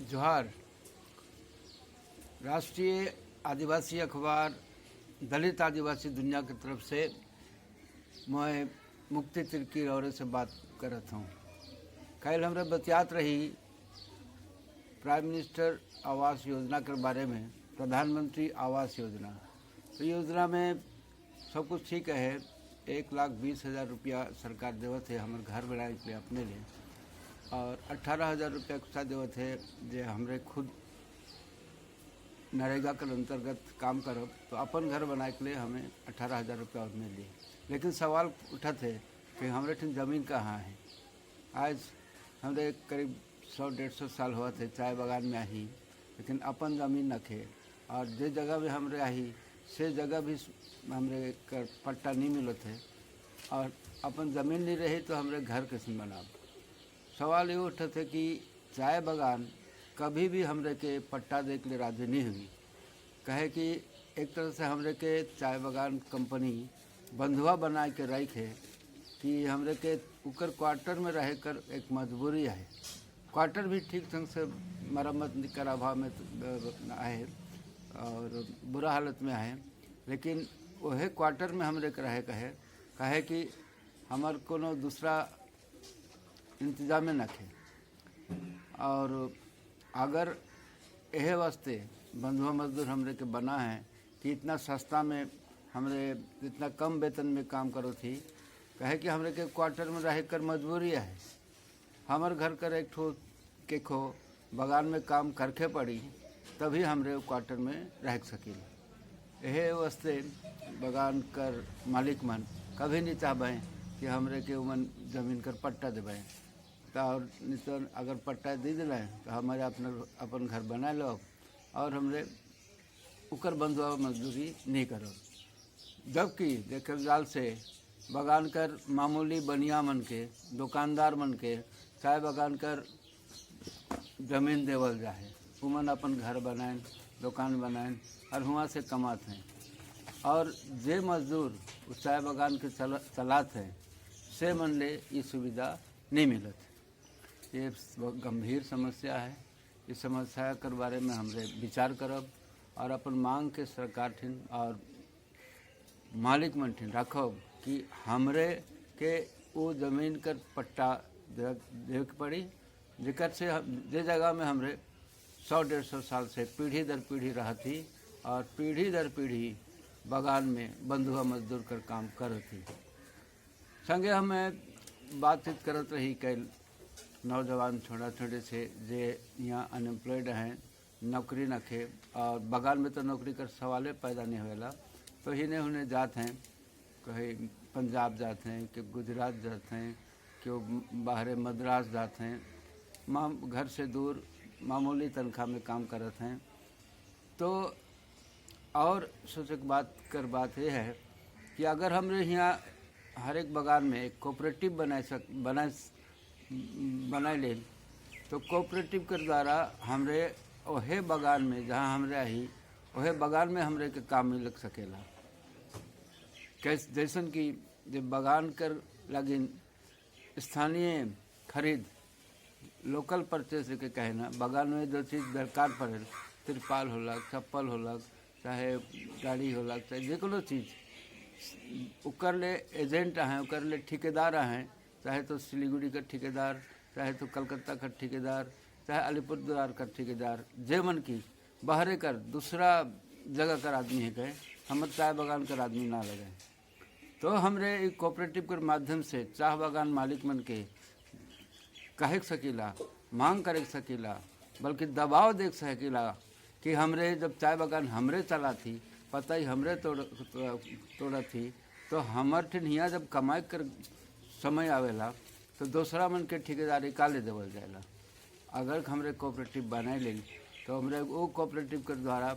जोहार। राष्ट्रीय आदिवासी अखबार दलित आदिवासी दुनिया की तरफ से मैं मुक्ति तिर्की रौरे से बात करत हूँ। कल हमरा बतियात रही प्राइम मिनिस्टर आवास योजना के बारे में, प्रधानमंत्री आवास योजना। तो योजना में सब कुछ ठीक है। 1,20,000 रुपया सरकार देवत है हमारे घर बनाए के लिए अपने लिए, और 18,000 रुपया एक्स्ट्रा देवत है जे हमरे खुद नरेगा के अंतर्गत काम करब तो अपन घर बनाए के लिए हमें 18,000 रुपया और मिल लिए। लेकिन सवाल उठत है कि हमरे ठिन ज़मीन कहाँ है। आज हमरे करीब 100-150 साल हुआ थे चाय बागान में आई, लेकिन अपन ज़मीन नखे, और जे जगह में हमरे आई से जगह भी हमरे कर पट्टा नहीं मिलत है, और अपन ज़मीन नहीं रही तो हमरे घर कैसे बनाब। सवाल ये उठत है कि चाय बागान कभी भी हमरे के पट्टा दे के लिए राजी नहीं हुई। कहे कि एक तरह से हमरे के चाय बागान कंपनी बंधुआ बना के रखे कि हमरे के उकर क्वार्टर में रह कर एक मजबूरी है। क्वार्टर भी ठीक ढंग से मरम्मत कर अभाव में आए और बुरा हालत में आए, लेकिन वह क्वार्टर में हमरे के रहे कहे कि हमार कोनो दूसरा इंतजाम न थे। और अगर यह वास्ते बंधुआ मजदूर हमरे के बना है कि इतना सस्ता में हमरे इतना कम वेतन में काम करो थी, कहे कि हमरे के क्वार्टर में रह कर मजबूरी है। हमार घर कर एक ठो के खो बागान में काम करके पड़ी तभी हमरे क्वार्टर में रह सकिल। यह वास्ते बागान कर मालिक मन कभी नहीं चाहबें कि हमरे के उमन जमीन कर पट्टा देवें, और नहीं तो अगर पट्टा दे दिलें तो हमारे अपन घर बना लो और हमरे उकर बंधुआ मजदूरी नहीं करो। जबकि देखल जाल से बागान कर मामूली बनिया मन के, दुकानदार मन के चाय बागान कर जमीन देवल जाए, उमन अपन घर बनाएं, दुकान बनाएं और वहाँ से कमाते हैं। और जे मजदूर उस चाय बागान के चलात हैं से मन ले ये सुविधा नहीं मिलत। ये गंभीर समस्या है। इस समस्या के बारे में हमरे विचार करब और अपन मांग के सरकार ठिन और मालिक मन ठिन रखब कि हमरे के वो जमीन कर पट्टा दे के पड़ी, जिकर से जे जगह में हमरे 100-150 साल से पीढ़ी दर पीढ़ी रहती और पीढ़ी दर पीढ़ी बागान में बंधुआ मजदूर कर काम करती। संगे हमें बातचीत करत रही कल नौजवान छोटा छोटे से जे यहाँ अनएम्प्लॉयड हैं, नौकरी नखे, और बागान में तो नौकरी कर सवाल पैदा नहीं होएला, तो हिने हुने जात हैं, कहीं पंजाब जाते हैं, कि गुजरात जाते हैं, कि बाहर मद्रास जाते हैं, घर से दूर मामूली तनख्वाह में काम करते हैं। तो और सोचक बात यह है कि अगर हमरे यहाँ हर एक बागान में एक कोऑपरेटिव बनाए ले तो कोऑपरेटिव के द्वारा हमरे वह बागान में जहाँ हमरे आई वह बागान में हमरे के काम मिल सकेला। कैसे जैसन कि जब बागान कर लगिन स्थानीय खरीद, लोकल परचेज के कहना, बागान में जो चीज़ दरकार पड़े, तिरपाल होलक, चप्पल होलक, चाहे गाड़ी होलक, चाहे जेको चीज़ उकर ले एजेंट हैं, उकर ले ठेकेदार हैं, चाहे तो सिलीगुड़ी का ठेकेदार, चाहे तो कलकत्ता का ठेकेदार, चाहे अलीपुरद्वार का ठेकेदार, जे मन की बाहरे कर दूसरा जगह कर आदमी है कहे हमारे चाय बागान कर आदमी ना लगे। तो हमरे कोऑपरेटिव के माध्यम से चाय बागान मालिक मन के कहे सकीला, मांग करे सकीला, बल्कि दबाव देख सकीला कि हमरे जब चाय बागान हमरे चला थी, पता ही हमरे तोड़ा थी, तो हमार ठिन हियाँ जब कमाई कर समय आवेला तो दूसरा मन के ठेकेदारी काले देवल जाएला। अगर हमरे कोऑपरेटिव बनाए लें तो हमरे वो कोऑपरेटिव के द्वारा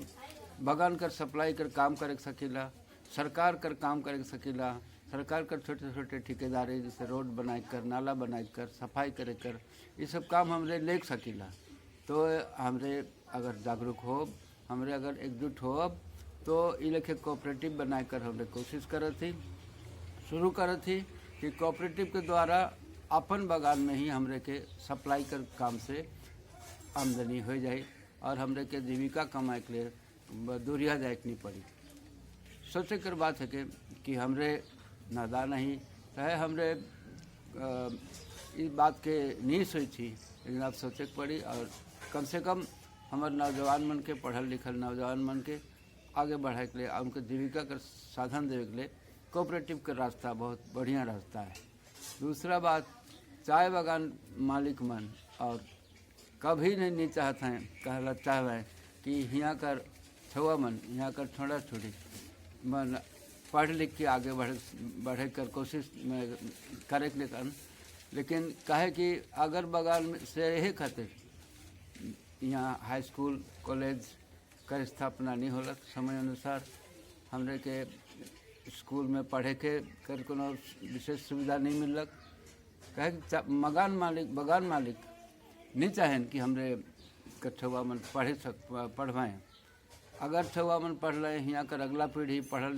बागान कर सप्लाई कर काम करे सकीला, सरकार कर काम करे सकीला, सरकार कर छोटे छोटे ठेकेदारी जैसे रोड बनाए कर, नाला बनाए कर, सफाई करे कर, ये सब काम हमरे ले सकीला। तो हमरे अगर जागरूक हो, हमरे अगर एकजुट हो तो ये लेखे कोऑपरेटिव बनाए कर हमरे कोशिश शुरू करत थी कि कोऑपरेटिव के द्वारा अपन बागान में ही हमरे के सप्लाई कर काम से आमदनी हो जाए और हमरे के जीविका कमाए के लिए दूरिया जाए के नहीं पड़ी। सोचे कर बात है कि हमरे नादान नहीं चाहे हमरे इस बात के नहीं सोची थी, लेकिन अब सोचे के पड़ी और कम से कम हमारे नौजवान मन के पढ़ल लिखल नौजवान मन के आगे बढ़ाए के लिए उनके जीविका का साधन देवे के लिए कोऑपरेटिव का रास्ता बहुत बढ़िया रास्ता है। दूसरा बात, चाय बागान मालिक मन और कभी नहीं चाहते हैं कहला चाहते कि यहाँ कर छुआ मन यहाँ कर छोड़ा छोड़ी मन पढ़ लिख के आगे बढ़े कर कोशिश में करे के लिए, लेकिन कहे कि अगर बगान से यही खातिर यहाँ हाई स्कूल कॉलेज का स्थापना नहीं होला समय अनुसार हमरे के स्कूल में पढ़े के कर कोनो विशेष सुविधा नहीं मिलक। कहे बगान मालिक नहीं चाहें कि हमरे कठुआ मन पढ़वाएँ। अगर छुआ मन पढ़ रहे यहाँ कर अगला पीढ़ी पढ़ल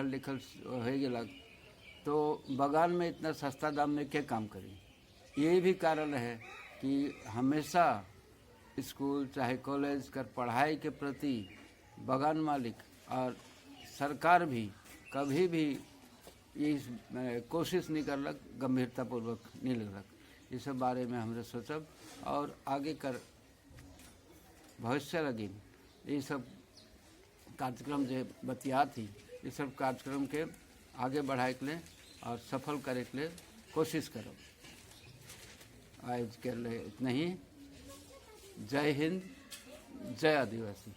लिखल हो गलक तो बगान में इतना सस्ता दाम में क्या काम करी। यही भी कारण है कि हमेशा स्कूल चाहे कॉलेज कर पढ़ाई के प्रति बगान मालिक और सरकार भी कभी भी इस कोशिश नहीं करलक, गंभीरतापूर्वक नहीं लेलक। इस सब बारे में हमरे सोचब और आगे कर भविष्य लगी ये सब कार्यक्रम जो बतिया थी ये सब कार्यक्रम के आगे बढ़ाए के लिए और सफल करे के लिए कोशिश करो। आज के लिए इतना ही। जय हिंद, जय आदिवासी।